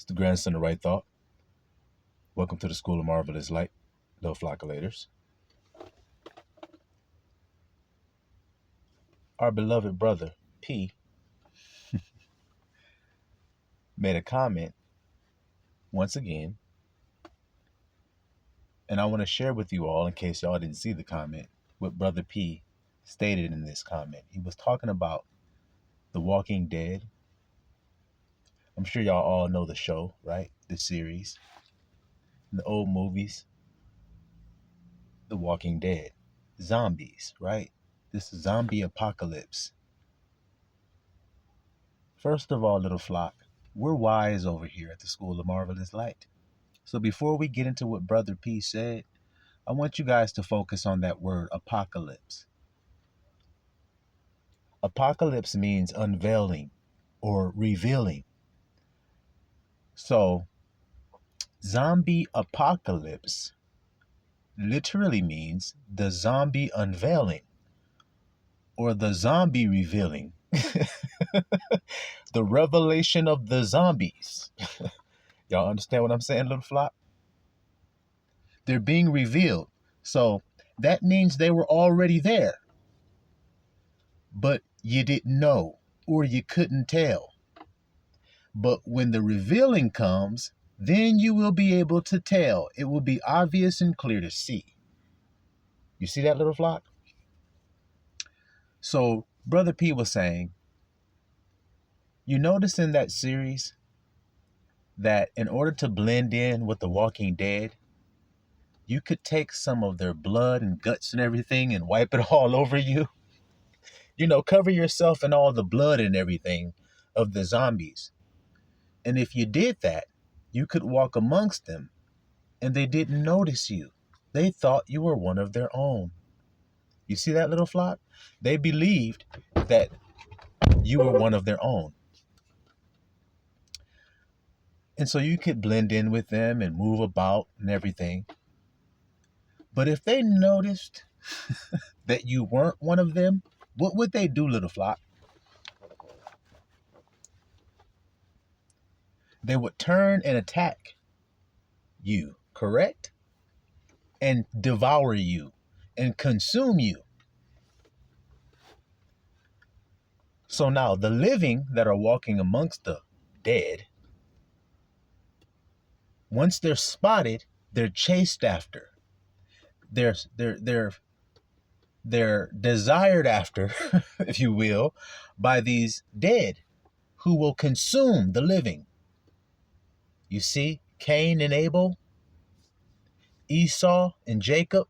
It's the grandson of Right Thought. Welcome to the School of Marvelous Light, little flockulators. Our beloved brother, P, made a comment once again, and I want to share with you all, in case y'all didn't see the comment, what Brother P stated in this comment. He was talking about The Walking Dead. I'm sure y'all all know the show, right? The series, the old movies, The Walking Dead, zombies, right? This zombie apocalypse. First of all, little flock, we're wise over here at the School of Marvelous Light. So before we get into what Brother P said, I want you guys to focus on that word apocalypse. Apocalypse means unveiling or revealing. So zombie apocalypse literally means the zombie unveiling or the zombie revealing. The revelation of the zombies. Y'all understand what I'm saying, little flock? They're being revealed. So that means they were already there, but you didn't know or you couldn't tell. But when the revealing comes, then you will be able to tell. It will be obvious and clear to see. You see that, little flock? So Brother P was saying, you notice in that series that in order to blend in with the Walking Dead, you could take some of their blood and guts and everything and wipe it all over you. You know, cover yourself in all the blood and everything of the zombies. And if you did that, you could walk amongst them and they didn't notice you. They thought you were one of their own. You see that, little flock? They believed that you were one of their own. And so you could blend in with them and move about and everything. But if they noticed that you weren't one of them, what would they do, little flock? They would turn and attack you, correct? And devour you and consume you. So now the living that are walking amongst the dead, once they're spotted, they're chased after. They're desired after, if you will, by these dead who will consume the living. You see, Cain and Abel, Esau and Jacob.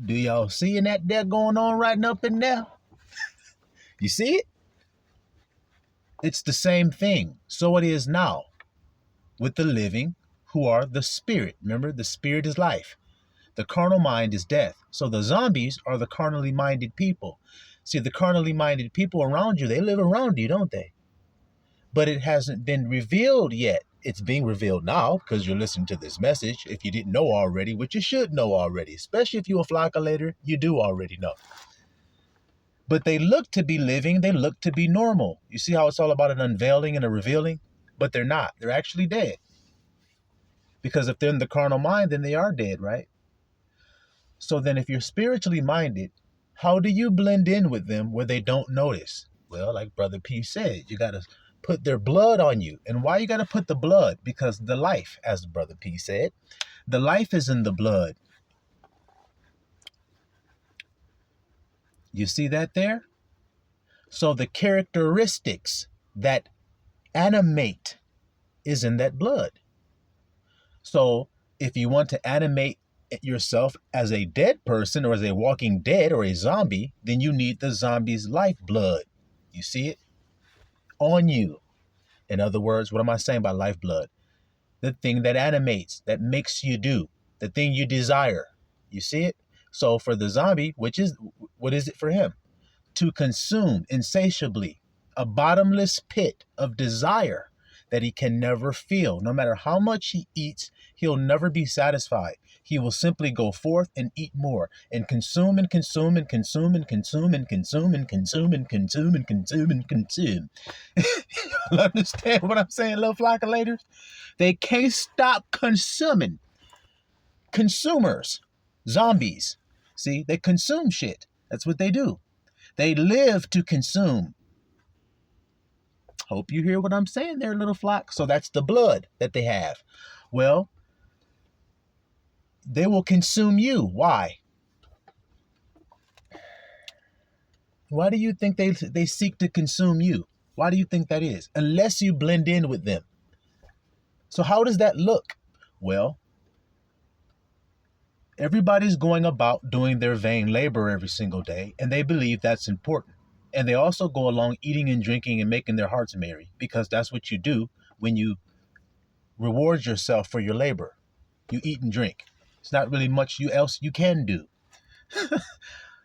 Do y'all seeing that there going on right up in there? You see it? It's the same thing. So it is now with the living who are the spirit. Remember, the spirit is life. The carnal mind is death. So the zombies are the carnally minded people. See, the carnally minded people around you, they live around you, don't they? But it hasn't been revealed yet. It's being revealed now because you're listening to this message. If you didn't know already, which you should know already, especially if you're a flocculator, you do already know. But they look to be living. They look to be normal. You see how it's all about an unveiling and a revealing? But they're not. They're actually dead. Because if they're in the carnal mind, then they are dead, right? So then if you're spiritually minded, how do you blend in with them where they don't notice? Well, like Brother P said, you got to put their blood on you. And why you got to put the blood? Because the life, as Brother P said, the life is in the blood. You see that there? So the characteristics that animate is in that blood. So if you want to animate yourself as a dead person or as a walking dead or a zombie, then you need the zombie's lifeblood. You see it? On you. In other words, what am I saying by lifeblood? The thing that animates, that makes you do, the thing you desire. You see it? So for the zombie, what is it for him? To consume insatiably, a bottomless pit of desire that he can never feel. No matter how much he eats, he'll never be satisfied. he will simply go forth and eat more and consume and consume and consume and consume and consume and consume and consume and consume and consume. You understand what I'm saying, little flockulators? They can't stop consuming. Consumers, zombies. See, they consume shit. That's what they do. They live to consume. Hope you hear what I'm saying there, little flock. So that's the blood that they have. Well, they will consume you. Why? Why do you think they seek to consume you? Why do you think that is? Unless you blend in with them. So how does that look? Well, everybody's going about doing their vain labor every single day, and they believe that's important. And they also go along eating and drinking and making their hearts merry, because that's what you do when you reward yourself for your labor. You eat and drink. It's not really much else you can do.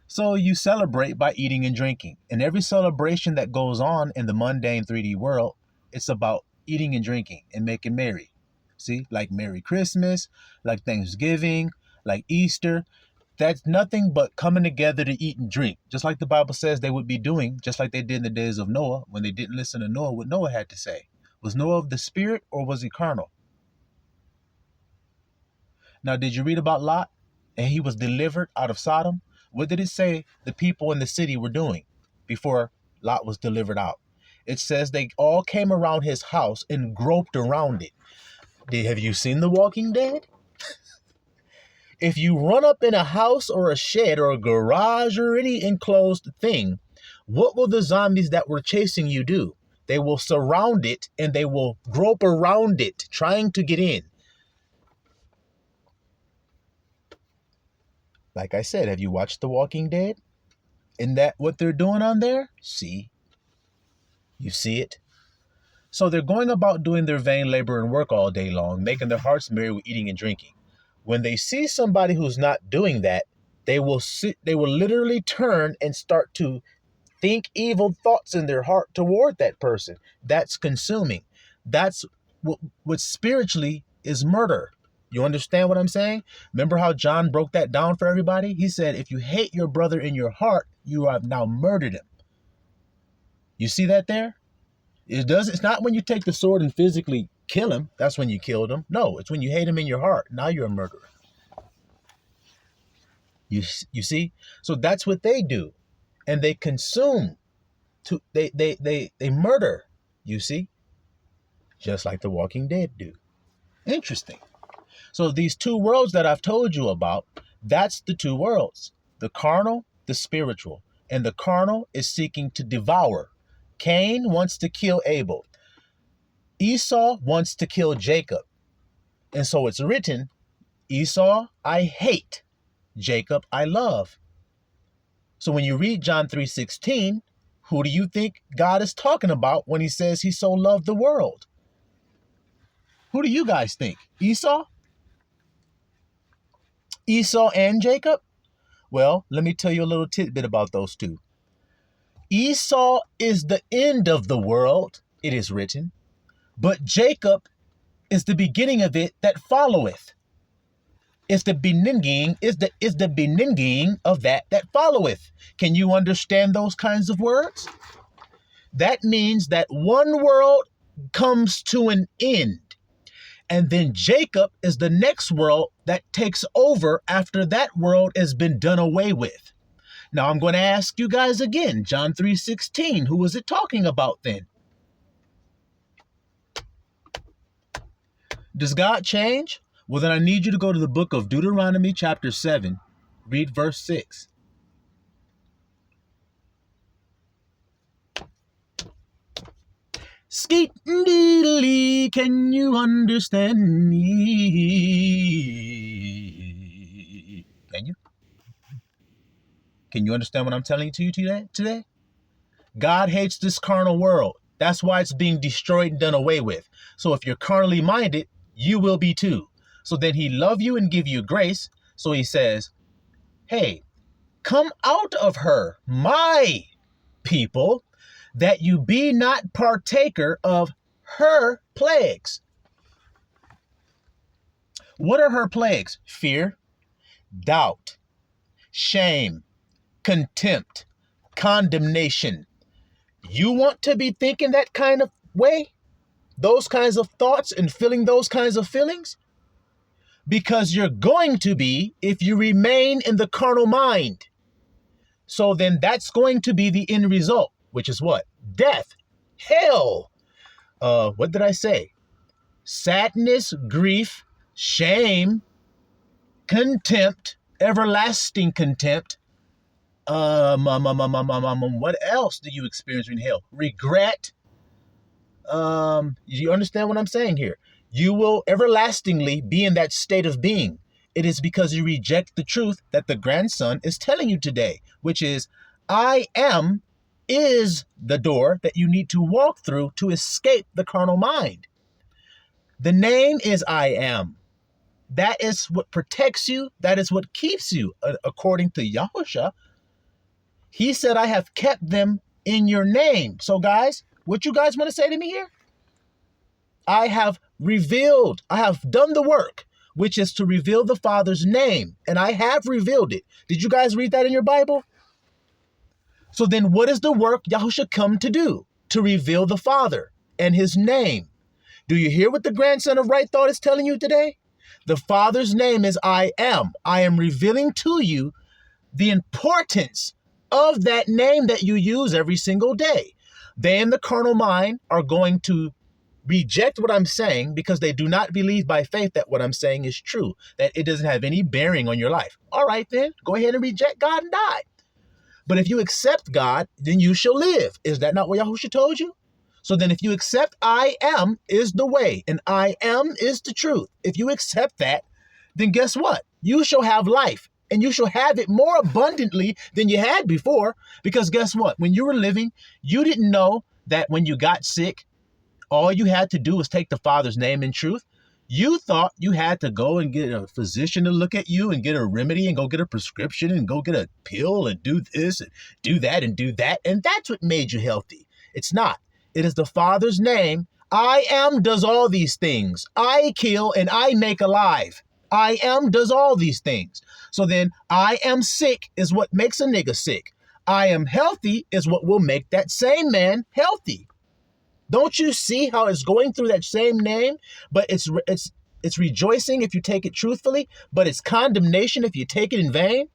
So you celebrate by eating and drinking. And every celebration that goes on in the mundane 3D world, it's about eating and drinking and making merry. See, like Merry Christmas, like Thanksgiving, like Easter. That's nothing but coming together to eat and drink, just like the Bible says they would be doing, just like they did in the days of Noah when they didn't listen to Noah, what Noah had to say. Was Noah of the spirit or was he carnal? Now, did you read about Lot? And he was delivered out of Sodom? What did it say the people in the city were doing before Lot was delivered out? It says they all came around his house and groped around it. Have you seen The Walking Dead? If you run up in a house or a shed or a garage or any enclosed thing, what will the zombies that were chasing you do? They will surround it and they will grope around it, trying to get in. Like I said, have you watched The Walking Dead? Isn't that what they're doing on there? See? You see it? So they're going about doing their vain labor and work all day long, making their hearts merry with eating and drinking. When they see somebody who's not doing that, they will literally turn and start to think evil thoughts in their heart toward that person. That's consuming. That's what spiritually is murder. You understand what I'm saying? Remember how John broke that down for everybody? He said, if you hate your brother in your heart, you have now murdered him. You see that there? It's not when you take the sword and physically kill him. That's when you killed him. No, it's when you hate him in your heart. Now you're a murderer. You see? So that's what they do. And they consume. They murder. You see? Just like The Walking Dead do. Interesting. So these two worlds that I've told you about, that's the two worlds. The carnal, the spiritual. And the carnal is seeking to devour. Cain wants to kill Abel. Esau wants to kill Jacob. And so it's written, Esau I hate, Jacob I love. So when you read John 3:16, who do you think God is talking about when he says he so loved the world? Who do you guys think? Esau? Esau and Jacob? Well, let me tell you a little tidbit about those two. Esau is the end of the world, it is written, but Jacob is the beginning of it that followeth. It's the beginning, is the beginning of that followeth. Can you understand those kinds of words? That means that one world comes to an end. And then Jacob is the next world that takes over after that world has been done away with. Now I'm going to ask you guys again, John 3:16, who was it talking about then? Does God change? Well, then I need you to go to the book of Deuteronomy chapter 7, read verse 6. Skeet deedly, can you understand me? Can you? Can you understand what I'm telling you today? God hates this carnal world. That's why it's being destroyed and done away with. So if you're carnally minded, you will be too. So then he love you and give you grace. So he says, hey, come out of her, my people, that you be not partaker of her plagues. What are her plagues? Fear, doubt, shame, contempt, condemnation. You want to be thinking that kind of way? Those kinds of thoughts and feeling those kinds of feelings? Because you're going to be if you remain in the carnal mind. So then that's going to be the end result, which is what? Death, hell. What did I say? Sadness, grief, shame, contempt, everlasting contempt. What else do you experience in hell? Regret. You understand what I'm saying here? You will everlastingly be in that state of being. It is because you reject the truth that the grandson is telling you today, which is, I am is the door that you need to walk through to escape the carnal mind. The name is I am. That is what protects you. That is what keeps you. According to Yahusha, he said, I have kept them in your name. So guys, what you guys want to say to me here? I have revealed, I have done the work, which is to reveal the Father's name. And I have revealed it. Did you guys read that in your Bible? So then what is the work Yahusha come to do? To reveal the Father and his name. Do you hear what the grandson of right thought is telling you today? The Father's name is I am. I am revealing to you the importance of that name that you use every single day. They in the carnal mind are going to reject what I'm saying because they do not believe by faith that what I'm saying is true, that it doesn't have any bearing on your life. All right, then go ahead and reject God and die. But if you accept God, then you shall live. Is that not what Yahusha told you? So then if you accept I am is the way and I am is the truth. If you accept that, then guess what? You shall have life and you shall have it more abundantly than you had before. Because guess what? When you were living, you didn't know that when you got sick, all you had to do was take the Father's name in truth. You thought you had to go and get a physician to look at you and get a remedy and go get a prescription and go get a pill and do this and do that and do that. And that's what made you healthy. It's not. It is the Father's name. I am does all these things. I kill and I make alive. I am does all these things. So then I am sick is what makes a nigga sick. I am healthy is what will make that same man healthy. Don't you see how it's going through that same name, but it's rejoicing if you take it truthfully, but it's condemnation if you take it in vain?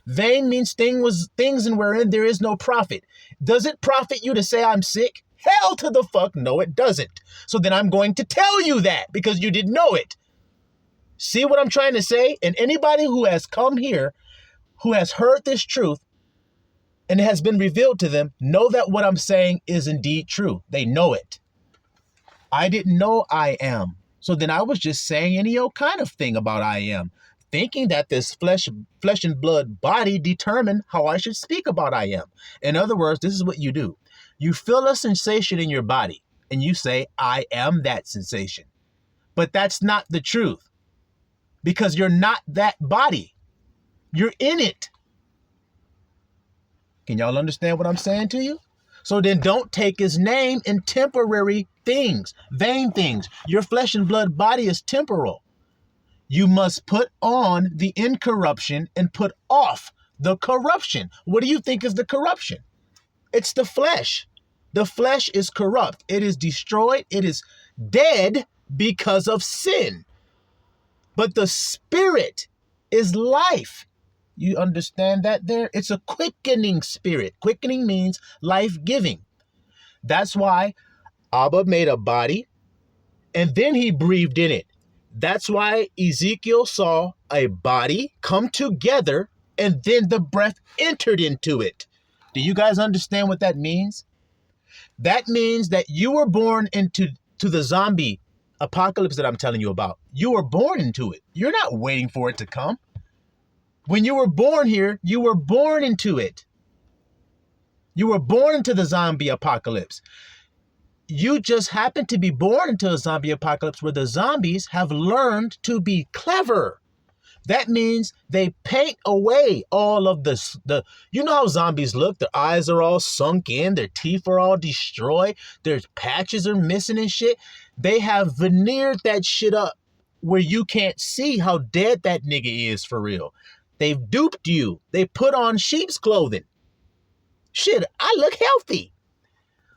Vain means things in wherein there is no profit. Does it profit you to say I'm sick? Hell to the fuck no, it doesn't. So then I'm going to tell you that because you didn't know it. See what I'm trying to say? And anybody who has come here, who has heard this truth, and it has been revealed to them, know that what I'm saying is indeed true. They know it. I didn't know I am. So then I was just saying any old kind of thing about I am, thinking that this flesh and blood body determined how I should speak about I am. In other words, this is what you do. You feel a sensation in your body and you say, I am that sensation. But that's not the truth because you're not that body. You're in it. Can y'all understand what I'm saying to you? So then don't take his name in temporary things, vain things. Your flesh and blood body is temporal. You must put on the incorruption and put off the corruption. What do you think is the corruption? It's the flesh. The flesh is corrupt. It is destroyed. It is dead because of sin. But the spirit is life. You understand that there? It's a quickening spirit. Quickening means life-giving. That's why Abba made a body and then he breathed in it. That's why Ezekiel saw a body come together and then the breath entered into it. Do you guys understand what that means? That means that you were born into the zombie apocalypse that I'm telling you about. You were born into it. You're not waiting for it to come. When you were born here, you were born into it. You were born into the zombie apocalypse. You just happen to be born into a zombie apocalypse where the zombies have learned to be clever. That means they paint away all of you know how zombies look? Their eyes are all sunk in, their teeth are all destroyed, their patches are missing and shit. They have veneered that shit up where you can't see how dead that nigga is for real. They've duped you. They put on sheep's clothing. Shit, I look healthy.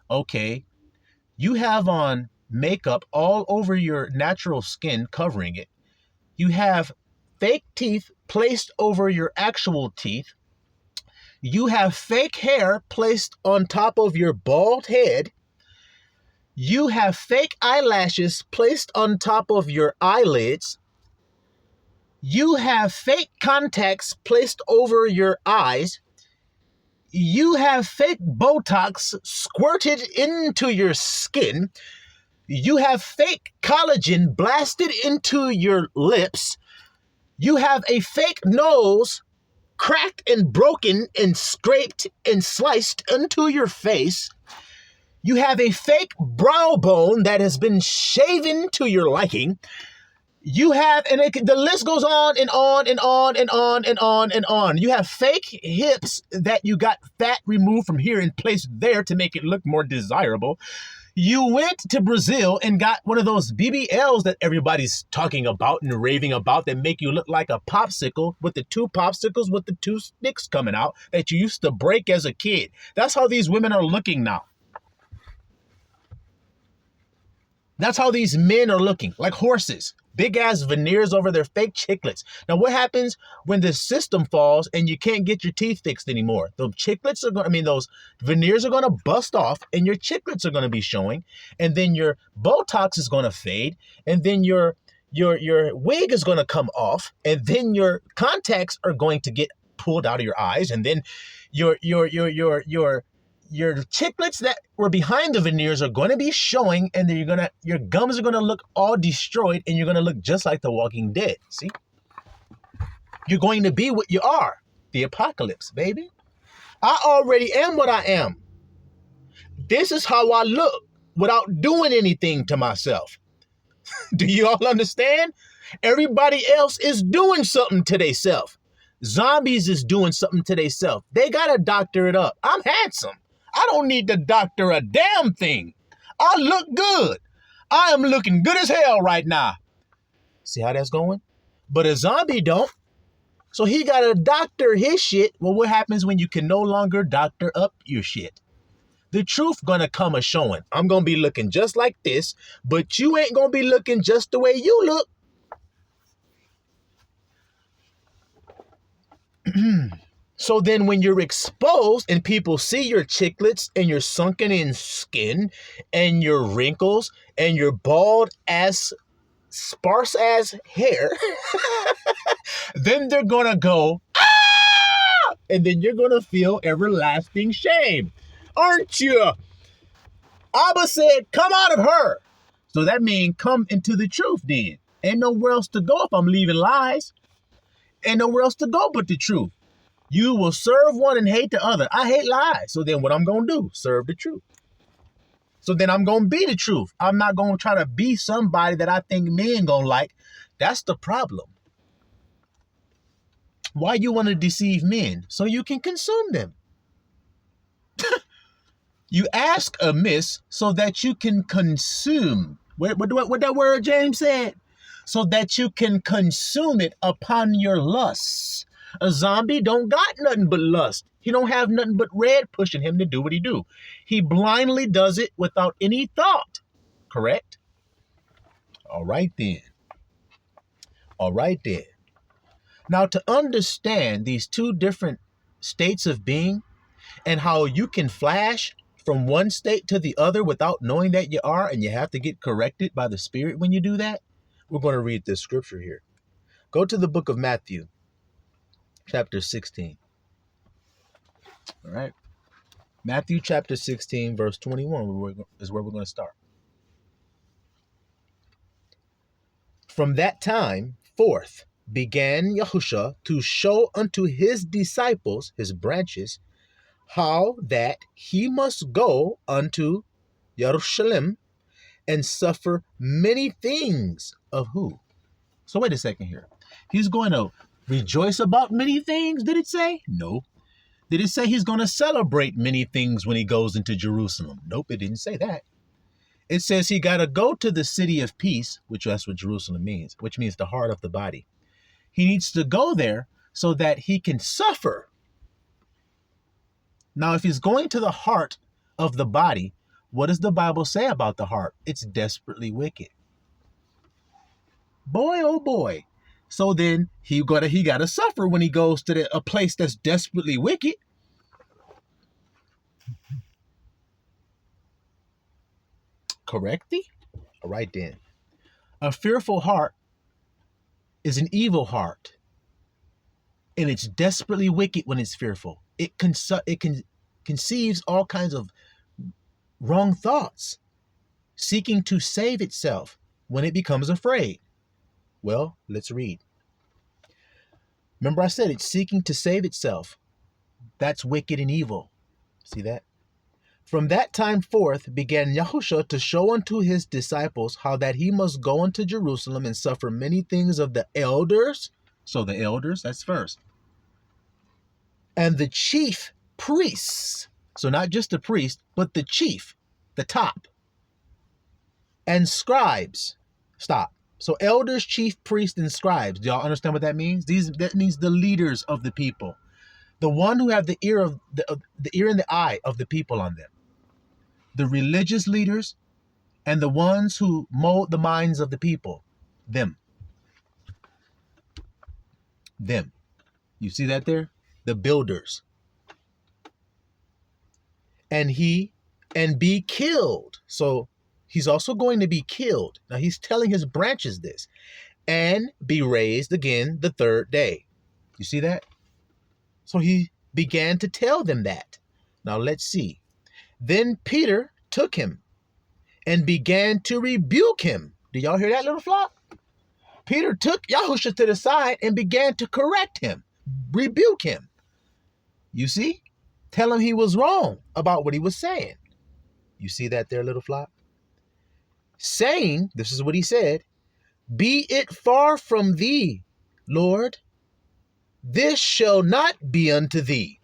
Okay, you have on makeup all over your natural skin covering it. You have fake teeth placed over your actual teeth. You have fake hair placed on top of your bald head. You have fake eyelashes placed on top of your eyelids. You have fake contacts placed over your eyes. You have fake Botox squirted into your skin. You have fake collagen blasted into your lips. You have a fake nose cracked and broken and scraped and sliced into your face. You have a fake brow bone that has been shaven to your liking. You have, and the list goes on and on and on and on and on and on. You have fake hips that you got fat removed from here and placed there to make it look more desirable. You went to Brazil and got one of those BBLs that everybody's talking about and raving about that make you look like a popsicle with the two popsicles with the two sticks coming out that you used to break as a kid. That's how these women are looking now. That's how these men are looking, like horses. Big ass veneers over their fake chiclets. Now, what happens when the system falls and you can't get your teeth fixed anymore? Those chiclets are going, those veneers are going to bust off and your chiclets are going to be showing. And then your Botox is going to fade. And then your wig is going to come off. And then your contacts are going to get pulled out of your eyes. And then your chiclets that were behind the veneers are going to be showing, and then your gums are going to look all destroyed, and you're going to look just like the Walking Dead. See? You're going to be what you are. The apocalypse, baby. I already am what I am. This is how I look without doing anything to myself. Do you all understand? Everybody else is doing something to themselves. Zombies is doing something to themselves. They got to doctor it up. I'm handsome. I don't need to doctor a damn thing. I look good. I am looking good as hell right now. See how that's going? But a zombie don't. So he got to doctor his shit. Well, what happens when you can no longer doctor up your shit? The truth gonna come a showing. I'm gonna be looking just like this, but you ain't gonna be looking just the way you look. So then when you're exposed and people see your chiclets and your sunken in skin and your wrinkles and your bald ass, sparse ass hair, then they're going to go, ah! And then you're going to feel everlasting shame. Aren't you? Abba said, come out of her. So that means come into the truth then. Ain't nowhere else to go if I'm leaving lies. Ain't nowhere else to go but the truth. You will serve one and hate the other. I hate lies. So then what I'm going to do? Serve the truth. So then I'm going to be the truth. I'm not going to try to be somebody that I think men going to like. That's the problem. Why you want to deceive men? So you can consume them. You ask amiss so that you can consume. What that word James said? So that you can consume it upon your lusts. A zombie don't got nothing but lust. He don't have nothing but red pushing him to do what he do. He blindly does it without any thought. Correct? All right then. All right then. Now to understand these two different states of being and how you can flash from one state to the other without knowing that you are, and you have to get corrected by the Spirit when you do that, we're going to read this scripture here. Go to the book of Matthew. Chapter 16. All right. Matthew chapter 16, verse 21 is where we're going to start. From that time forth began Yahushua to show unto his disciples, his branches, how that he must go unto Jerusalem and suffer many things of who? So wait a second here. He's going to rejoice about many things, did it say? No. Did it say he's going to celebrate many things when he goes into Jerusalem? Nope, it didn't say that. It says he got to go to the city of peace, which that's what Jerusalem means, which means the heart of the body. He needs to go there so that he can suffer. Now, if he's going to the heart of the body, what does the Bible say about the heart? It's desperately wicked. Boy, oh boy. So then he gotta suffer when he goes to a place that's desperately wicked. Correctly? All right then. A fearful heart is an evil heart. And it's desperately wicked when it's fearful. It conceives all kinds of wrong thoughts, seeking to save itself when it becomes afraid. Well, let's read. Remember I said it's seeking to save itself. That's wicked and evil. See that? From that time forth began Yahushua to show unto his disciples how that he must go unto Jerusalem and suffer many things of the elders. So the elders, that's first. And the chief priests. So not just the priest, but the chief, the top. And scribes. Stop. So elders, chief priests, and scribes. Do y'all understand what that means? That means the leaders of the people. The one who have the ear and the eye of the people on them. The religious leaders and the ones who mold the minds of the people. Them. You see that there? The builders. And be killed. So he's also going to be killed. Now he's telling his branches this. And be raised again the third day. You see that? So he began to tell them that. Now let's see. Then Peter took him and began to rebuke him. Do y'all hear that, little flock? Peter took Yahushua to the side and began to correct him, rebuke him. You see? Tell him he was wrong about what he was saying. You see that there, little flock? Saying, this is what he said, be it far from thee, Lord, this shall not be unto thee.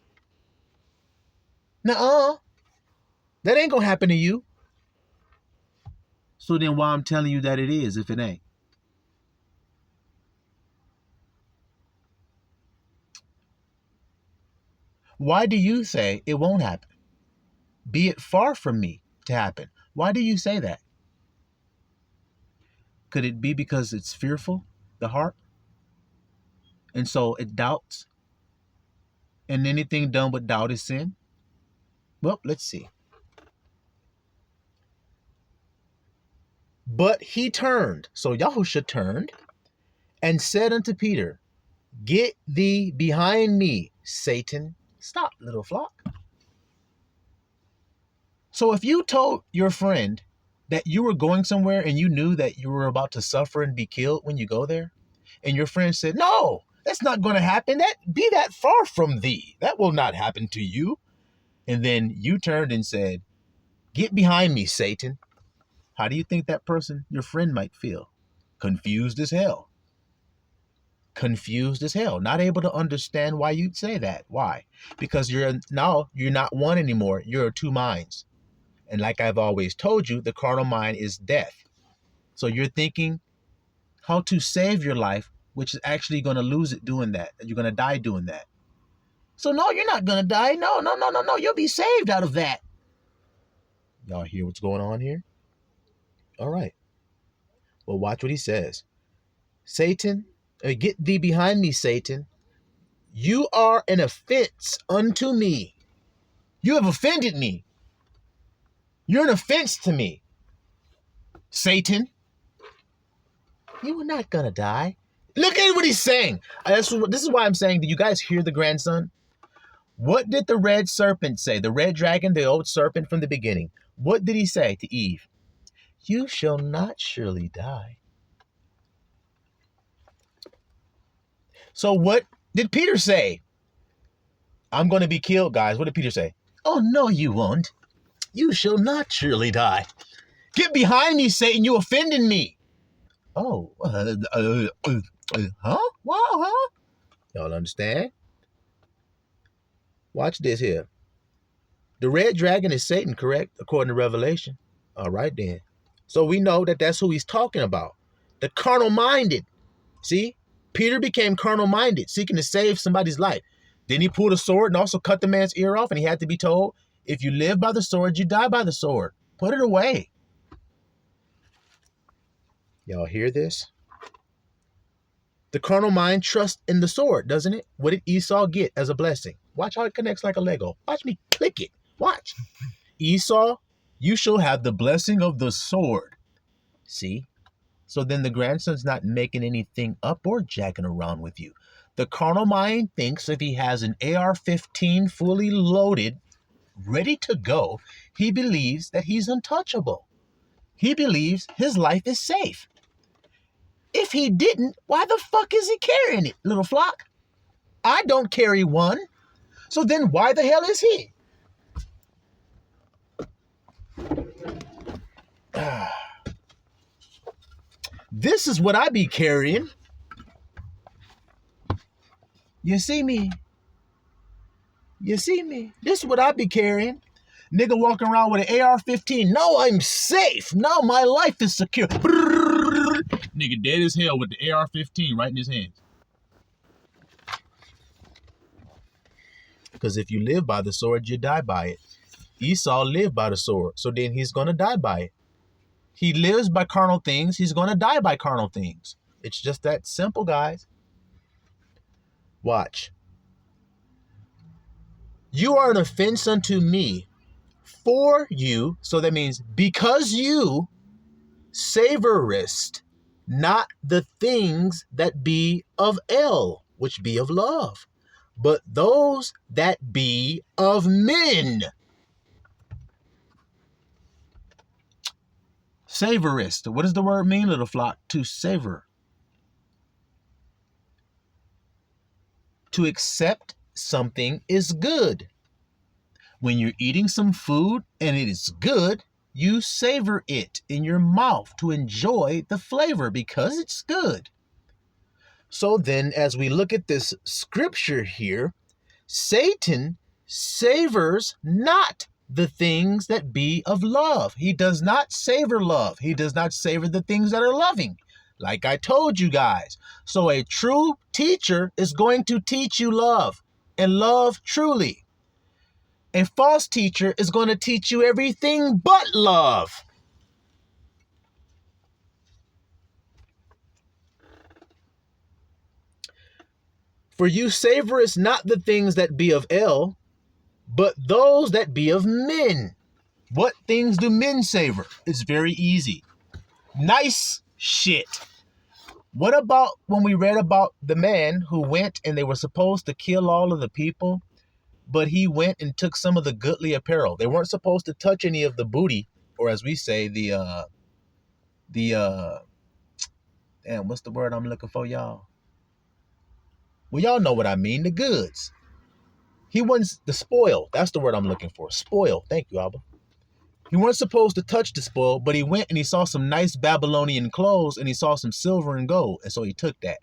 Nuh-uh. That ain't gonna happen to you. So then why I'm telling you that it is if it ain't? Why do you say it won't happen? Be it far from me to happen. Why do you say that? Could it be because it's fearful, the heart? And so it doubts? And anything done with doubt is sin? Well, let's see. But he turned, so Yahushua turned, and said unto Peter, get thee behind me, Satan. Stop, little flock. So if you told your friend that you were going somewhere and you knew that you were about to suffer and be killed when you go there, and your friend said, no, that's not going to happen. Be that far from thee. That will not happen to you. And then you turned and said, get behind me, Satan. How do you think that person, your friend, might feel? Confused as hell. Confused as hell. Not able to understand why you'd say that. Why? Because you're not one anymore. You're two minds. And like I've always told you, the carnal mind is death. So you're thinking how to save your life, which is actually going to lose it doing that. You're going to die doing that. So no, you're not going to die. No. You'll be saved out of that. Y'all hear what's going on here? All right. Well, watch what he says. Satan, get thee behind me, Satan. You are an offense unto me. You have offended me. You're an offense to me. Satan, you are not going to die. Look at what he's saying. This is why I'm saying, did you guys hear the grandson? What did the red serpent say? The red dragon, the old serpent from the beginning. What did he say to Eve? You shall not surely die. So what did Peter say? I'm going to be killed, guys. What did Peter say? Oh, no, you won't. You shall not surely die. Get behind me, Satan. You offended me. Oh, huh? Wow, huh? Y'all understand? Watch this here. The red dragon is Satan, correct? According to Revelation. All right, then. So we know that that's who he's talking about. The carnal minded. See, Peter became carnal minded, seeking to save somebody's life. Then he pulled a sword and also cut the man's ear off. And he had to be told, if you live by the sword, you die by the sword. Put it away. Y'all hear this? The carnal mind trusts in the sword, doesn't it? What did Esau get as a blessing? Watch how it connects like a Lego. Watch me click it. Watch. Esau, you shall have the blessing of the sword. See? So then the grandson's not making anything up or jacking around with you. The carnal mind thinks if he has an AR-15 fully loaded, ready to go, he believes that he's untouchable. He believes his life is safe. If he didn't, why the fuck is he carrying it, little flock? I don't carry one. So then why the hell is he? This is what I be carrying. You see me? You see me? This is what I be carrying. Nigga walking around with an AR-15. No, I'm safe. No, my life is secure. Nigga dead as hell with the AR-15 right in his hands. Because if you live by the sword, you die by it. Esau lived by the sword, so then he's going to die by it. He lives by carnal things. He's going to die by carnal things. It's just that simple, guys. Watch. You are an offense unto me for you. So that means because you savorest not the things that be of El, which be of love, but those that be of men. Savorest. What does the word mean, little flock? To savor. To accept something is good. When you're eating some food and it is good, you savor it in your mouth to enjoy the flavor because it's good. So then, as we look at this scripture here, Satan savors not the things that be of love. He does not savor love. He does not savor the things that are loving, like I told you guys. So a true teacher is going to teach you love and love truly. A false teacher is going to teach you everything but love. For you savorest not the things that be of El, but those that be of men. What things do men savor? It's very easy. Nice shit. What about when we read about the man who went and they were supposed to kill all of the people, but he went and took some of the goodly apparel. They weren't supposed to touch any of the booty, or as we say, damn, what's the word I'm looking for, y'all? Well, y'all know what I mean, the goods. He wasn't, the spoil, that's the word I'm looking for, spoil. Thank you, Abba. He wasn't supposed to touch the spoil, but he went and he saw some nice Babylonian clothes and he saw some silver and gold, and so he took that.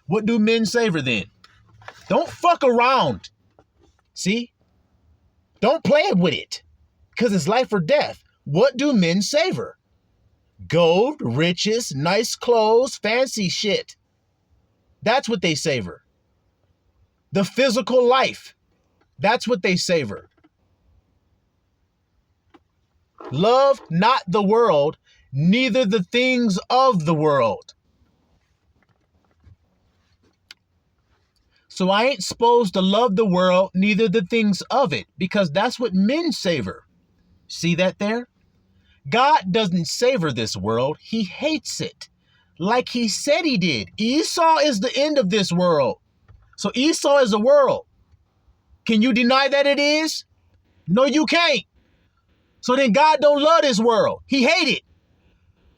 What do men savor then? Don't fuck around. See? Don't play with it, because it's life or death. What do men savor? Gold, riches, nice clothes, fancy shit. That's what they savor. The physical life. That's what they savor. Love not the world, neither the things of the world. So I ain't supposed to love the world, neither the things of it, because that's what men savor. See that there? God doesn't savor this world. He hates it. Like he said he did. Esau is the end of this world. So Esau is a world. Can you deny that it is? No, you can't. So then God don't love this world. He hates it.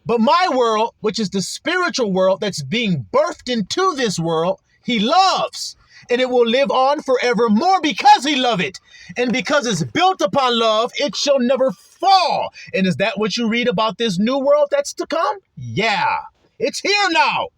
But my world, which is the spiritual world that's being birthed into this world, he loves. And it will live on forevermore because he loves it. And because it's built upon love, it shall never fall. And is that what you read about this new world that's to come? Yeah, it's here now.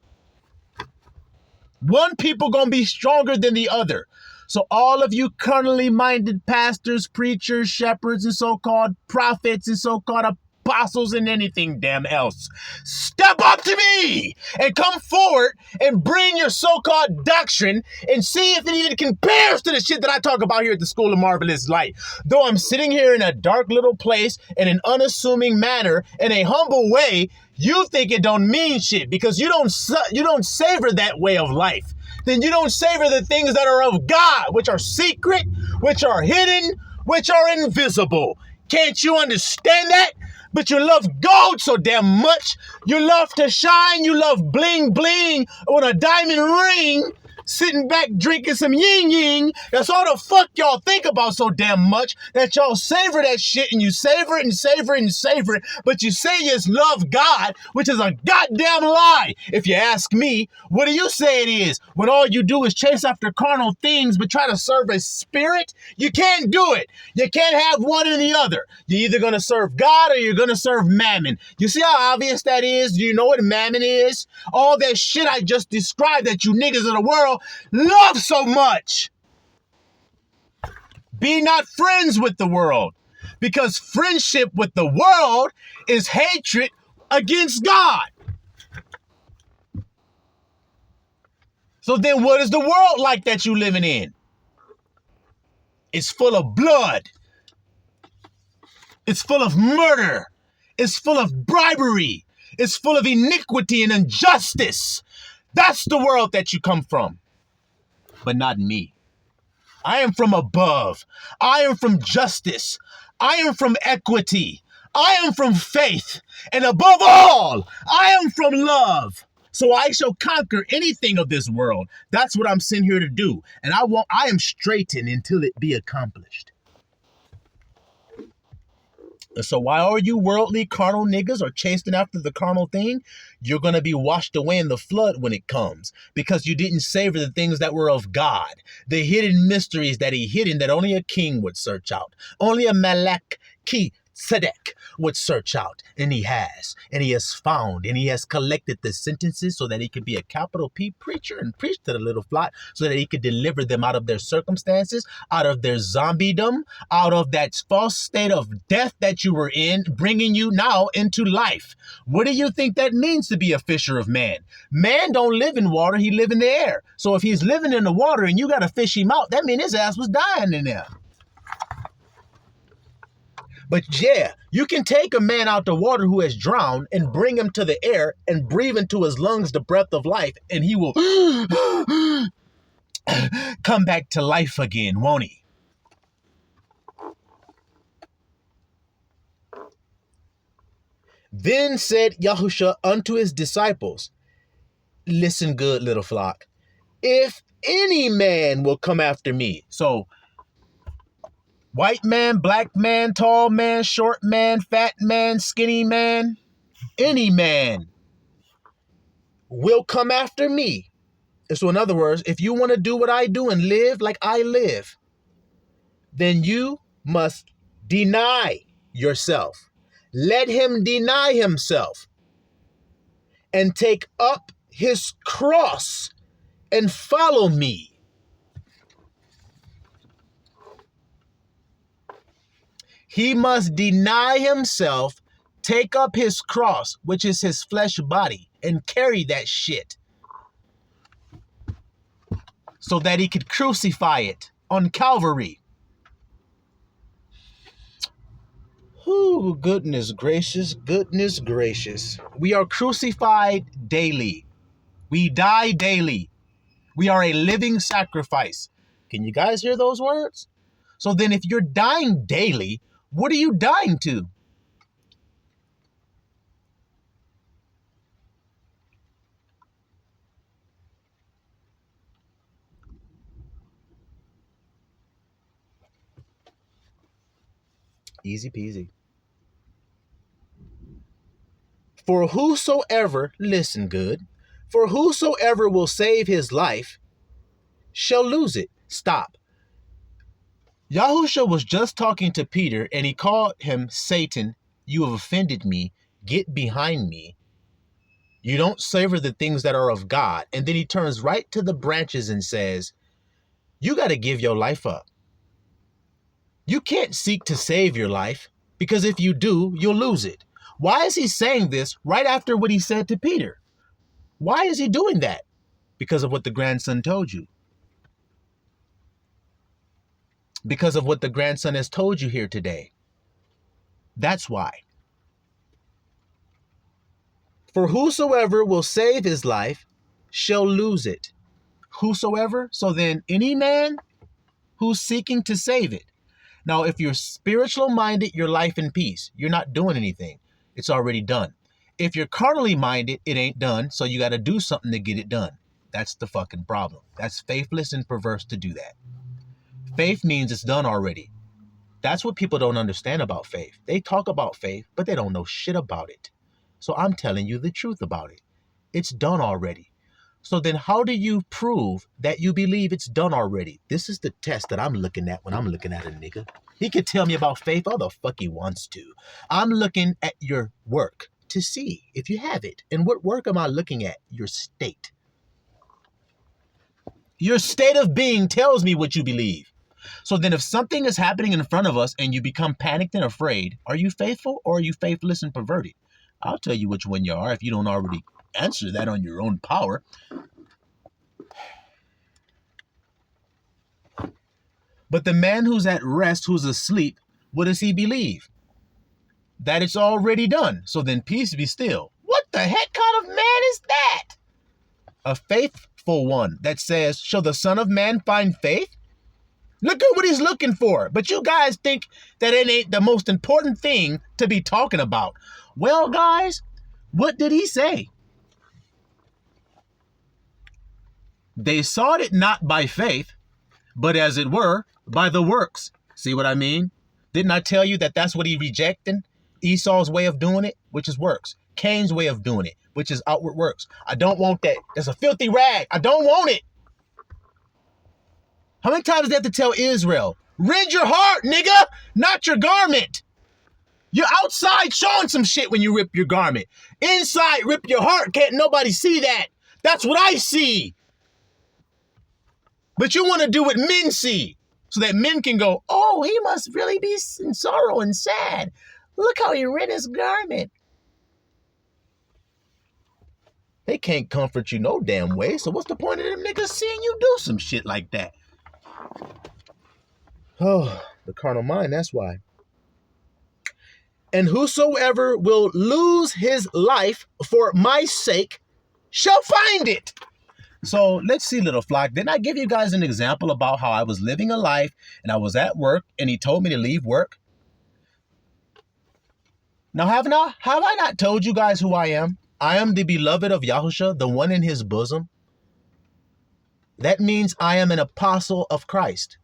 One people gonna be stronger than the other. So all of you carnally minded pastors, preachers, shepherds, and so-called prophets and so-called apostles and anything damn else. Step up to me and come forward and bring your so-called doctrine and see if it even compares to the shit that I talk about here at the School of Marvelous Light. Though I'm sitting here in a dark little place in an unassuming manner, in a humble way, you think it don't mean shit because you don't savor that way of life. Then you don't savor the things that are of God, which are secret, which are hidden, which are invisible. Can't you understand that? But you love gold so damn much. You love to shine. You love bling bling on a diamond ring. Sitting back drinking some yin yin. That's all the fuck y'all think about so damn much that y'all savor that shit and you savor it and savor it and savor it. But you say you love God, which is a goddamn lie. If you ask me, what do you say it is? When all you do is chase after carnal things but try to serve a spirit? You can't do it. You can't have one or the other. You're either going to serve God or you're going to serve mammon. You see how obvious that is? Do you know what mammon is? All that shit I just described that you niggas of the world love so much. Be not friends with the world, because friendship with the world is hatred against God. So then what is the world like that you living in? It's full of blood. It's full of murder. It's full of bribery. It's full of iniquity and injustice. That's the world that you come from. But not me. I am from above. I am from justice. I am from equity. I am from faith. And above all, I am from love. So I shall conquer anything of this world. That's what I'm sent here to do. And I am straightened until it be accomplished. So while all you worldly carnal niggas are chasing after the carnal thing, you're going to be washed away in the flood when it comes because you didn't savor the things that were of God, the hidden mysteries that he hidden that only a king would search out, only a Malak Ki Tzedek would search out, and he has found, and he has collected the sentences so that he could be a capital P preacher and preach to the little flock so that he could deliver them out of their circumstances, out of their zombiedom, out of that false state of death that you were in, bringing you now into life. What do you think that means to be a fisher of man? Man don't live in water, he live in the air. So if he's living in the water and you got to fish him out, that means his ass was dying in there. But yeah, you can take a man out the water who has drowned and bring him to the air and breathe into his lungs the breath of life, and he will come back to life again, won't he? Then said Yahusha unto his disciples, listen good, little flock. If any man will come after me. So white man, black man, tall man, short man, fat man, skinny man, any man will come after me. So in other words, if you want to do what I do and live like I live, then you must deny yourself. Let him deny himself and take up his cross and follow me. He must deny himself, take up his cross, which is his flesh body, and carry that shit so that he could crucify it on Calvary. Ooh, goodness gracious, goodness gracious. We are crucified daily. We die daily. We are a living sacrifice. Can you guys hear those words? So then if you're dying daily, what are you dying to? Easy peasy. For whosoever, listen good, for whosoever will save his life shall lose it. Stop. Yahusha was just talking to Peter and he called him Satan. You have offended me. Get behind me. You don't savor the things that are of God. And then he turns right to the branches and says, you got to give your life up. You can't seek to save your life because if you do, you'll lose it. Why is he saying this right after what he said to Peter? Why is he doing that? Because of what the grandson told you. Because of what the grandson has told you here today. That's why. For whosoever will save his life shall lose it. Whosoever. So then any man who's seeking to save it. Now, if you're spiritual minded, your life in peace. You're not doing anything. It's already done. If you're carnally minded, it ain't done. So you got to do something to get it done. That's the fucking problem. That's faithless and perverse to do that. Faith means it's done already. That's what people don't understand about faith. They talk about faith, but they don't know shit about it. So I'm telling you the truth about it. It's done already. So then how do you prove that you believe it's done already? This is the test that I'm looking at when I'm looking at a nigga. He could tell me about faith all the fuck he wants to. I'm looking at your work to see if you have it. And what work am I looking at? Your state. Your state of being tells me what you believe. So then if something is happening in front of us and you become panicked and afraid, are you faithful or are you faithless and perverted? I'll tell you which one you are if you don't already answer that on your own power. But the man who's at rest, who's asleep, what does he believe? That it's already done. So then peace be still. What the heck kind of man is that? A faithful one that says, shall the Son of Man find faith? Look at what he's looking for. But you guys think that it ain't the most important thing to be talking about. Well, guys, what did he say? They sought it not by faith, but as it were, by the works. See what I mean? Didn't I tell you that that's what he rejected? Esau's way of doing it, which is works. Cain's way of doing it, which is outward works. I don't want that. That's a filthy rag. I don't want it. How many times do they have to tell Israel? Rend your heart, nigga, not your garment. You're outside showing some shit when you rip your garment. Inside, rip your heart. Can't nobody see that. That's what I see. But you want to do what men see. So that men can go, oh, he must really be in sorrow and sad. Look how he rent his garment. They can't comfort you no damn way. So what's the point of them niggas seeing you do some shit like that? Oh, the carnal mind, that's why. And whosoever will lose his life for my sake shall find it. So let's see, little flock. Didn't I give you guys an example about how I was living a life and I was at work and he told me to leave work? Now, have I not told you guys who I am? I am the beloved of Yahusha, the one in his bosom. That means I am an apostle of Christ.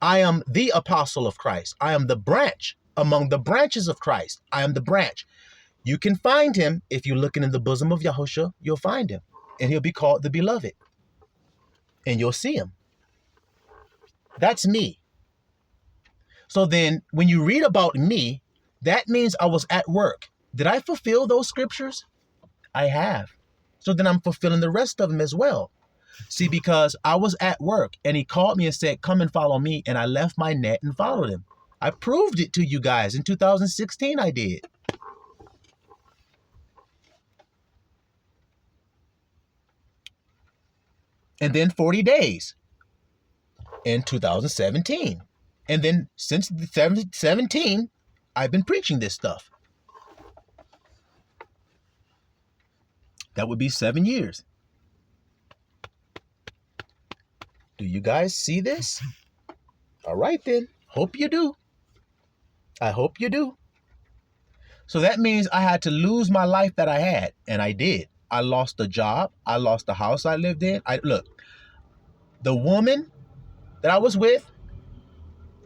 I am the apostle of Christ. I am the branch among the branches of Christ. I am the branch. You can find him if you look in the bosom of Yahusha, you'll find him. And he'll be called the beloved. And you'll see him. That's me. So then when you read about me, that means I was at work. Did I fulfill those scriptures? I have. So then I'm fulfilling the rest of them as well. See, because I was at work and he called me and said, come and follow me. And I left my net and followed him. I proved it to you guys in 2016. I did. And then 40 days in 2017. And then since 17, I've been preaching this stuff. That would be 7 years. Do you guys see this? All right, then. Hope you do. I hope you do. So that means I had to lose my life that I had. And I did. I lost a job. I lost the house I lived in. Look, the woman that I was with,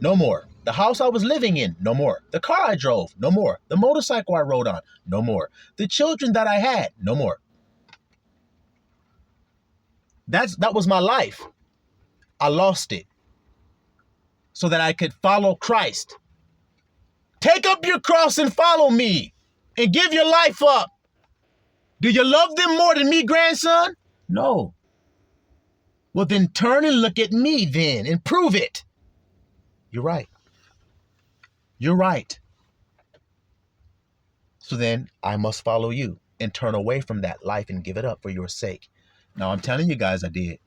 no more. The house I was living in, no more. The car I drove, no more. The motorcycle I rode on, no more. The children that I had, no more. That was my life. I lost it so that I could follow Christ. Take up your cross and follow me and give your life up. Do you love them more than me, grandson? No. Well, then turn and look at me then and prove it. You're right. You're right. So then I must follow you and turn away from that life and give it up for your sake. Now I'm telling you guys I did.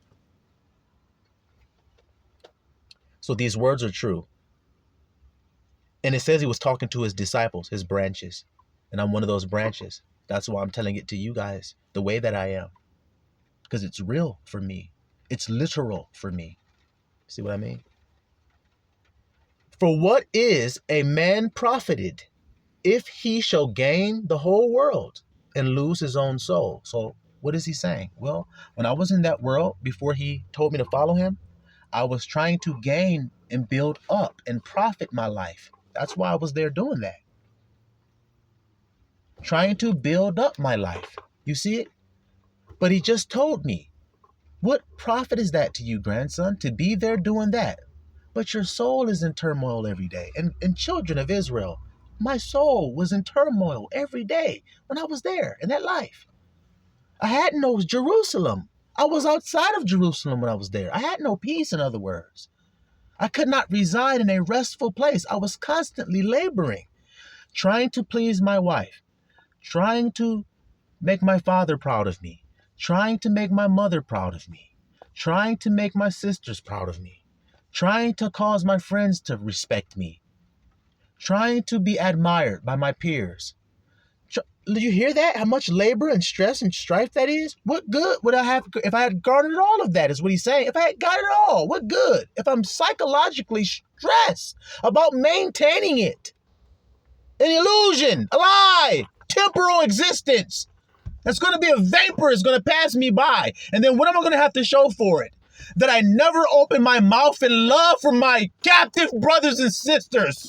So these words are true. And it says he was talking to his disciples, his branches. And I'm one of those branches. That's why I'm telling it to you guys the way that I am. Because it's real for me. It's literal for me. See what I mean? For what is a man profited if he shall gain the whole world and lose his own soul? So what is he saying? Well, when I was in that world, before he told me to follow him, I was trying to gain and build up and profit my life. That's why I was there doing that. Trying to build up my life. You see it? But he just told me, what profit is that to you, grandson, to be there doing that? But your soul is in turmoil every day. And children of Israel, my soul was in turmoil every day when I was there in that life. I had no Jerusalem. I was outside of Jerusalem when I was there. I had no peace, in other words. I could not reside in a restful place. I was constantly laboring, trying to please my wife, trying to make my father proud of me, trying to make my mother proud of me, trying to make my sisters proud of me, trying to cause my friends to respect me, trying to be admired by my peers. Do you hear that? How much labor and stress and strife that is? What good would I have if I had garnered all of that, is what he's saying. If I had got it all, what good? If I'm psychologically stressed about maintaining it. An illusion, a lie, temporal existence. That's going to be a vapor. It's going to pass me by. And then what am I going to have to show for it? That I never opened my mouth in love for my captive brothers and sisters.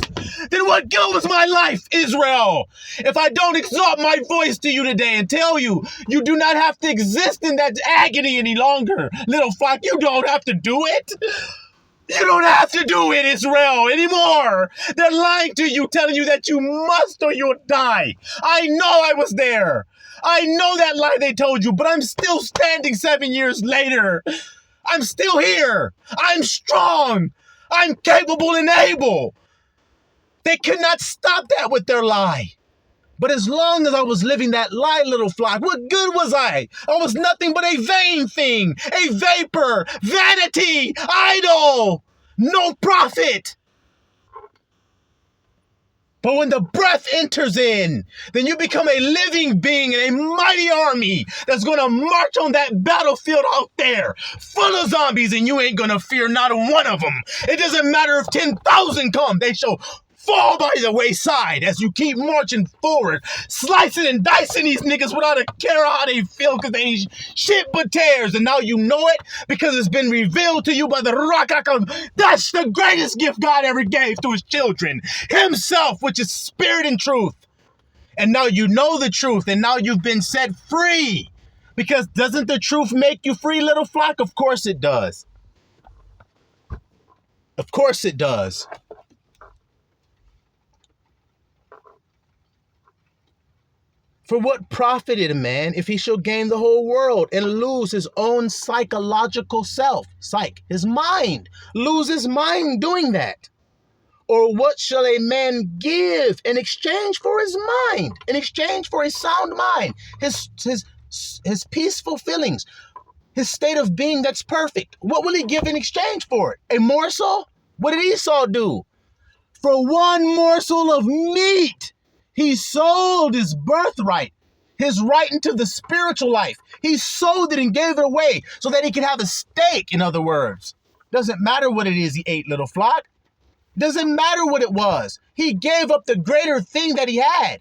Then what good was my life, Israel? If I don't exalt my voice to you today and tell you, you do not have to exist in that agony any longer. Little flock, you don't have to do it. You don't have to do it, Israel, anymore. They're lying to you, telling you that you must or you'll die. I know I was there. I know that lie they told you, but I'm still standing 7 years later. I'm still here. I'm strong. I'm capable and able. They could not stop that with their lie. But as long as I was living that lie, little flock, what good was I? I was nothing but a vain thing, a vapor, vanity, idle, no profit. But when the breath enters in, then you become a living being in a mighty army that's going to march on that battlefield out there, full of zombies, and you ain't going to fear not one of them. It doesn't matter if 10,000 come, they shall fall by the wayside as you keep marching forward, slicing and dicing these niggas without a care how they feel, because they ain't shit but tears. And now you know it because it's been revealed to you by the Ruach HaKodesh. That's the greatest gift God ever gave to his children, himself, which is spirit and truth. And now you know the truth, and now you've been set free. Because doesn't the truth make you free, little flock? Of course it does. Of course it does. For what profited a man if he shall gain the whole world and lose his own psychological self? His mind. Lose his mind doing that. Or what shall a man give in exchange for his mind? In exchange for a sound mind? His peaceful feelings? His state of being that's perfect? What will he give in exchange for it? A morsel? What did Esau do? For one morsel of meat, he sold his birthright, his right into the spiritual life. He sold it and gave it away so that he could have a stake, in other words. Doesn't matter what it is he ate, little flock. Doesn't matter what it was. He gave up the greater thing that he had.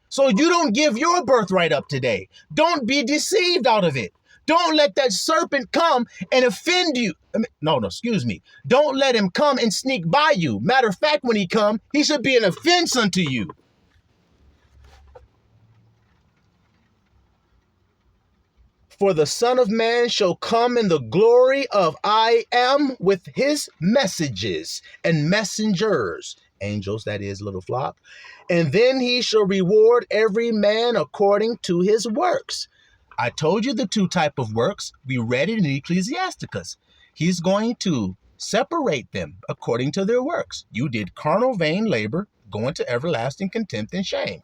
So you don't give your birthright up today. Don't be deceived out of it. Don't let that serpent come and offend you. Excuse me. Don't let him come and sneak by you. Matter of fact, when he come, he should be an offense unto you. For the Son of Man shall come in the glory of I am with his messages and messengers. Angels, that is, little flock. And then he shall reward every man according to his works. I told you the two type of works. We read it in Ecclesiasticus. He's going to separate them according to their works. You did carnal vain labor. go into everlasting contempt and shame.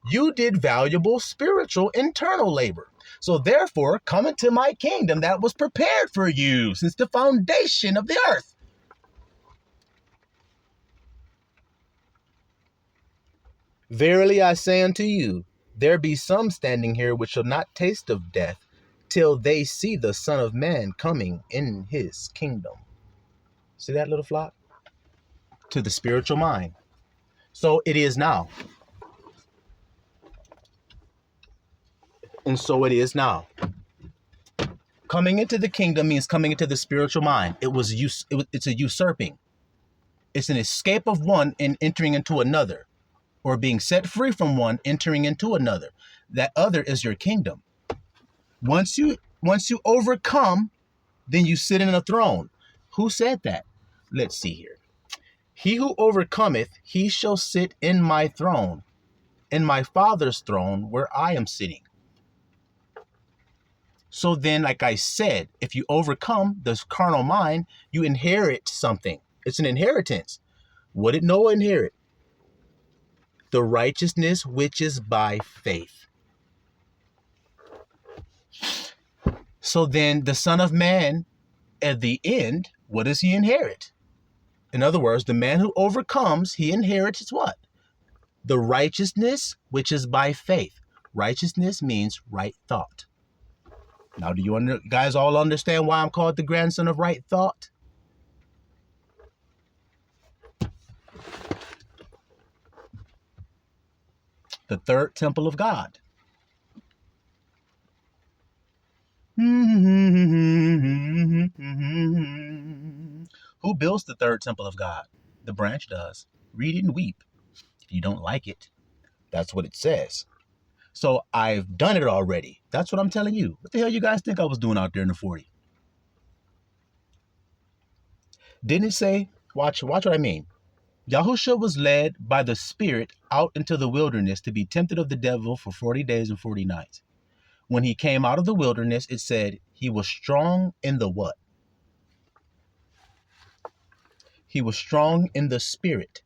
You did valuable spiritual internal labor. So therefore, come into my kingdom that was prepared for you since the foundation of the earth. Verily I say unto you, there be some standing here which shall not taste of death till they see the Son of Man coming in his kingdom. See that, little flock? To the spiritual mind. So it is now. And so it is now. Coming into the kingdom means coming into the spiritual mind. It's a usurping. It's an escape of one and entering into another, or being set free from one, entering into another. That other is your kingdom. Once you overcome, then you sit in a throne. Who said that? Let's see here. He who overcometh, he shall sit in my throne, in my Father's throne, where I am sitting. So then, like I said, if you overcome this carnal mind, you inherit something. It's an inheritance. What did Noah inherit? The righteousness which is by faith. So then the Son of Man, at the end, what does he inherit? In other words, the man who overcomes, he inherits what? The righteousness which is by faith. Righteousness means right thought. Now, do you guys all understand why I'm called the grandson of right thought? The third temple of God. Who builds the third temple of God? The branch does. Read it and weep. If you don't like it, that's what it says. So I've done it already. That's what I'm telling you. What the hell you guys think I was doing out there in the 40? Didn't it say, watch what I mean. Yahushua was led by the Spirit out into the wilderness to be tempted of the devil for 40 days and 40 nights. When he came out of the wilderness, it said he was strong in the what? He was strong in the Spirit.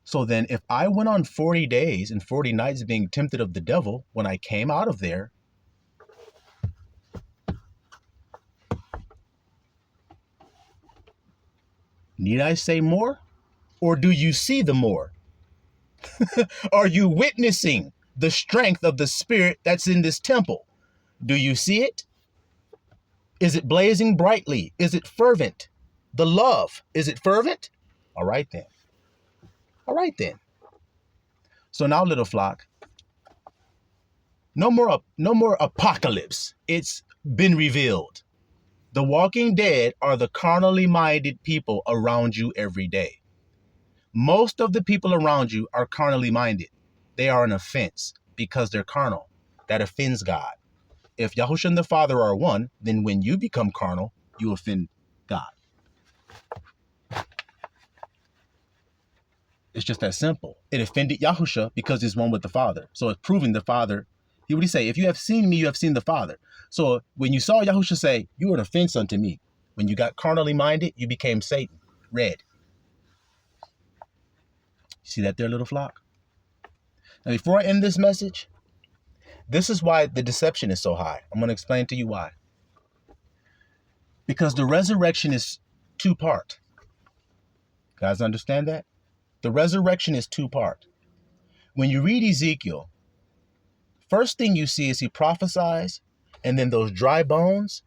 So then if I went on 40 days and 40 nights being tempted of the devil, when I came out of there, need I say more? Or do you see the more? Are you witnessing the strength of the Spirit that's in this temple? Do you see it? Is it blazing brightly? Is it fervent? The love, is it fervent? All right then. All right then. So now, little flock, no more apocalypse. It's been revealed. The walking dead are the carnally minded people around you every day. Most of the people around you are carnally minded. They are an offense because they're carnal. That offends God. If Yahushua and the Father are one, then when you become carnal, you offend God. It's just that simple. It offended Yahushua because he's one with the Father. So it's proving the Father. He would say, if you have seen me, you have seen the Father. So when you saw Yahushua say, you are an offense unto me, when you got carnally minded, you became Satan, red. See that there, little flock? Now, before I end this message, this is why the deception is so high. I'm going to explain to you why. Because the resurrection is two-part. Guys understand that? The resurrection is two-part. When you read Ezekiel, first thing you see is he prophesies, and then those dry bones,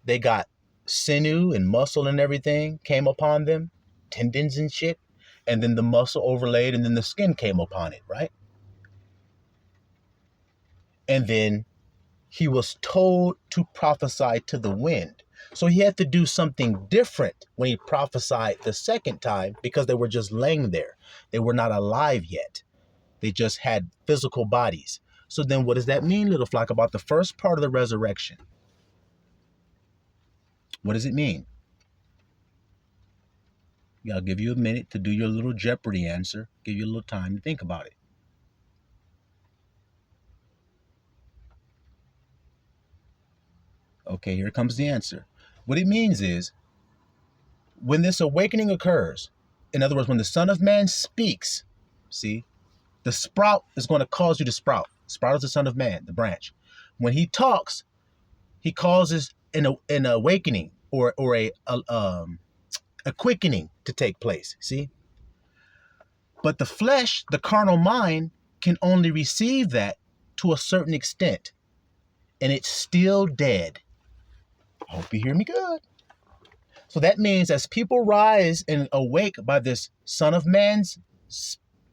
they got sinew and muscle and everything came upon them, tendons and shit, and then the muscle overlaid, and then the skin came upon it, right? And then he was told to prophesy to the wind. So he had to do something different when he prophesied the second time because they were just laying there. They were not alive yet. They just had physical bodies. So then what does that mean, little flock, about the first part of the resurrection? What does it mean? Yeah, I'll give you a minute to do your little Jeopardy answer. Give you a little time to think about it. Okay, here comes the answer. What it means is, when this awakening occurs, in other words, when the Son of Man speaks, See, the sprout is going to cause you to sprout. Sprout is the son of man, the branch. When he talks, he causes an awakening or a quickening to take place. See, but the flesh, the carnal mind, can only receive that to a certain extent, and it's still dead. I hope you hear me good. So that means as people rise and awake by this Son of Man's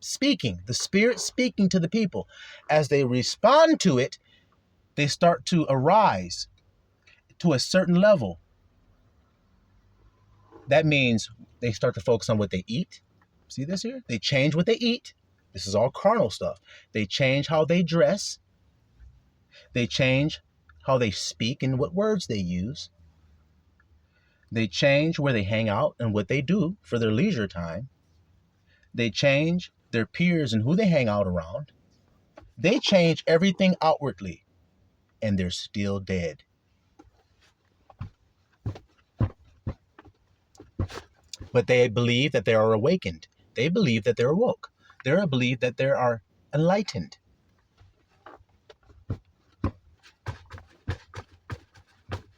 speaking, the Spirit speaking to the people, as they respond to it, they start to arise to a certain level. That means they start to focus on what they eat. See this here? They change what they eat. This is all carnal stuff. They change how they dress. They change how they speak and what words they use. They change where they hang out and what they do for their leisure time. They change their peers and who they hang out around. They change everything outwardly, and they're still dead. But they believe that they are awakened. They believe that they're awoke. They believe that they are enlightened.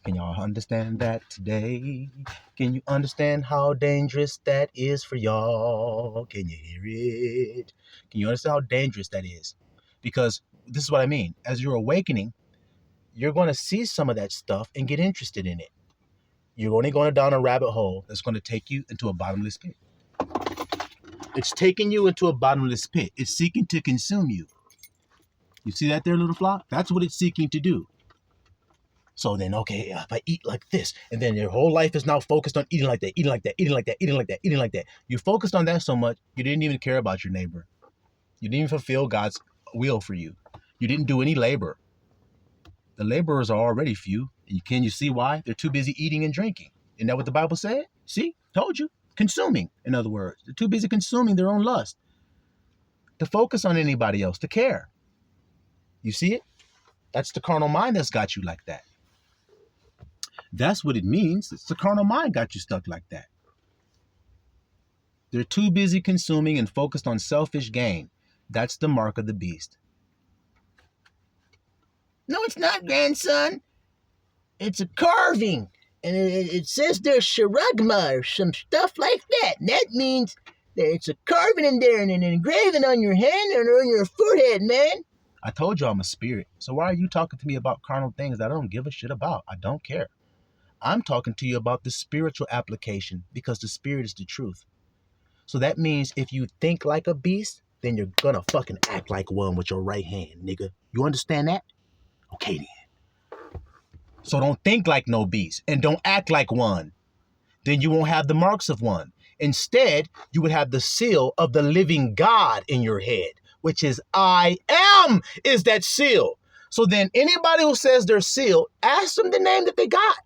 Can y'all understand that today? Can you understand how dangerous that is for y'all? Can you hear it? Can you understand how dangerous that is? Because this is what I mean. As you're awakening, you're going to see some of that stuff and get interested in it. You're only going down a rabbit hole that's going to take you into a bottomless pit. It's taking you into a bottomless pit. It's seeking to consume you. You see that there, little flock? That's what it's seeking to do. So then, okay, if I eat like this, and then your whole life is now focused on eating like that, eating like that, eating like that, eating like that, eating like that. You focused on that so much, you didn't even care about your neighbor. You didn't even fulfill God's will for you. You didn't do any labor. The laborers are already few. And can you see why? They're too busy eating and drinking. Isn't that what the Bible said? See? Told you. Consuming, in other words. They're too busy consuming their own lust to focus on anybody else, to care. You see it? That's the carnal mind that's got you like that. That's what it means. It's the carnal mind got you stuck like that. They're too busy consuming and focused on selfish gain. That's the mark of the beast. No, it's not, grandson. It's a carving. And it says there's charagma or some stuff like that. And that means that it's a carving in there and an engraving on your hand or on your forehead, man. I told you I'm a spirit. So why are you talking to me about carnal things that I don't give a shit about? I don't care. I'm talking to you about the spiritual application because the spirit is the truth. So that means if you think like a beast, then you're gonna fucking act like one with your right hand, nigga. You understand that? Okay then. So don't think like no beast and don't act like one. Then you won't have the marks of one. Instead, you would have the seal of the living God in your head, which is I am is that seal. So then anybody who says they're sealed, ask them the name that they got.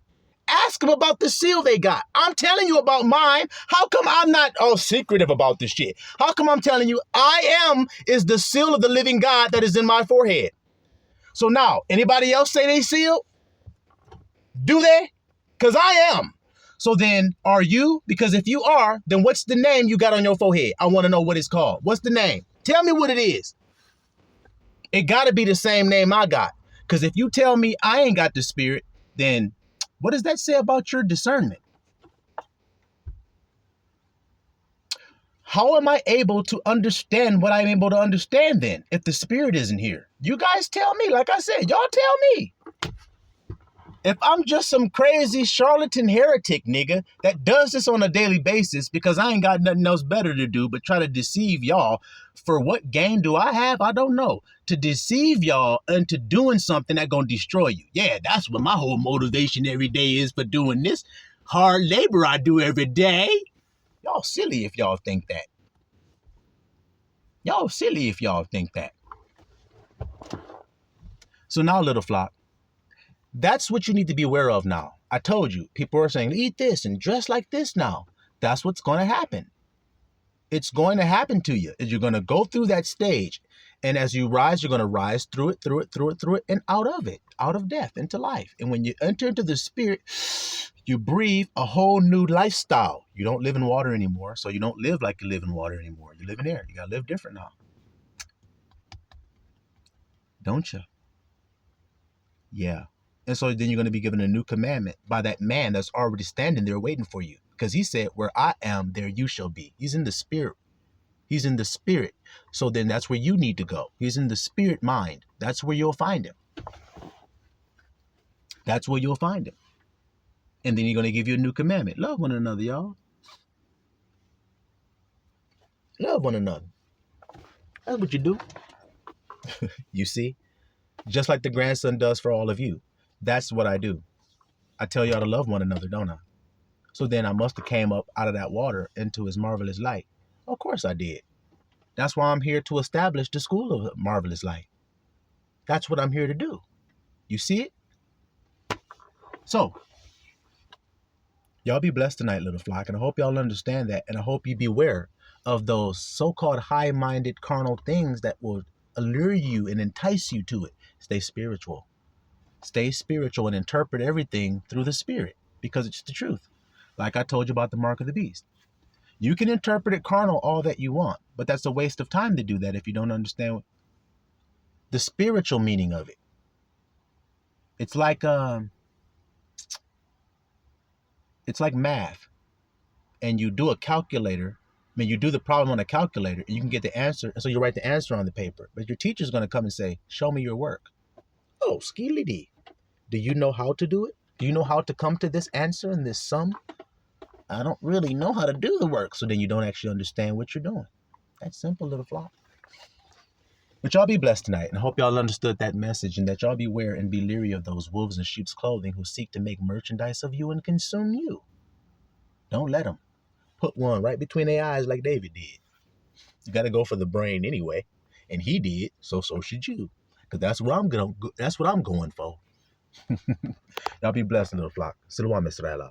Ask them about the seal they got. I'm telling you about mine. How come I'm not all secretive about this shit? How come I'm telling you I am is the seal of the living God that is in my forehead? So now, anybody else say they sealed? Do they? Because I am. So then, are you? Because if you are, then what's the name you got on your forehead? I want to know what it's called. What's the name? Tell me what it is. It got to be the same name I got. Because if you tell me I ain't got the spirit, then what does that say about your discernment? How am I able to understand what I'm able to understand then if the spirit isn't here? You guys tell me. Like I said, y'all tell me. If I'm just some crazy charlatan heretic nigga that does this on a daily basis because I ain't got nothing else better to do but try to deceive y'all, for what gain do I have? I don't know. To deceive y'all into doing something that's going to destroy you. Yeah, that's what my whole motivation every day is for doing this hard labor I do every day. Y'all silly if y'all think that. Y'all silly if y'all think that. So now, little flock, that's what you need to be aware of now. I told you, people are saying, eat this and dress like this now. That's what's going to happen. It's going to happen to you. You're going to go through that stage. And as you rise, you're going to rise through it, and out of it, out of death into life. And when you enter into the spirit, you breathe a whole new lifestyle. You don't live in water anymore. So you don't live like you live in water anymore. You live in air. You got to live different now. Don't you? Yeah. And so then you're going to be given a new commandment by that man that's already standing there waiting for you. Because he said, where I am, there you shall be. He's in the spirit. He's in the spirit. So then that's where you need to go. He's in the spirit mind. That's where you'll find him. That's where you'll find him. And then he's going to give you a new commandment. Love one another, y'all. Love one another. That's what you do. You see? Just like the grandson does for all of you. That's what I do. I tell y'all to love one another, don't I? So then I must have came up out of that water into his marvelous light. Of course I did. That's why I'm here to establish the school of marvelous light. That's what I'm here to do. You see it? So, y'all be blessed tonight, little flock, and I hope y'all understand that, and I hope you beware of those so-called high-minded carnal things that will allure you and entice you to it. Stay spiritual. Stay spiritual and interpret everything through the spirit, because it's the truth. Like I told you about the mark of the beast. You can interpret it carnal all that you want, but that's a waste of time to do that if you don't understand the spiritual meaning of it. It's like math, and you do a calculator. I mean, you do the problem on a calculator, and you can get the answer, and so you write the answer on the paper. But your teacher's going to come and say, "Show me your work." Oh, skilly dee. Do you know how to do it? Do you know how to come to this answer and this sum? I don't really know how to do the work. So then you don't actually understand what you're doing. That's simple, little flock. But y'all be blessed tonight, and I hope y'all understood that message, and that y'all beware and be leery of those wolves in sheep's clothing who seek to make merchandise of you and consume you. Don't let them. Put one right between their eyes like David did. You got to go for the brain anyway, and he did, so should you, because that's what I'm going for. Y'all be blessed, little flock. Silwa Misraela.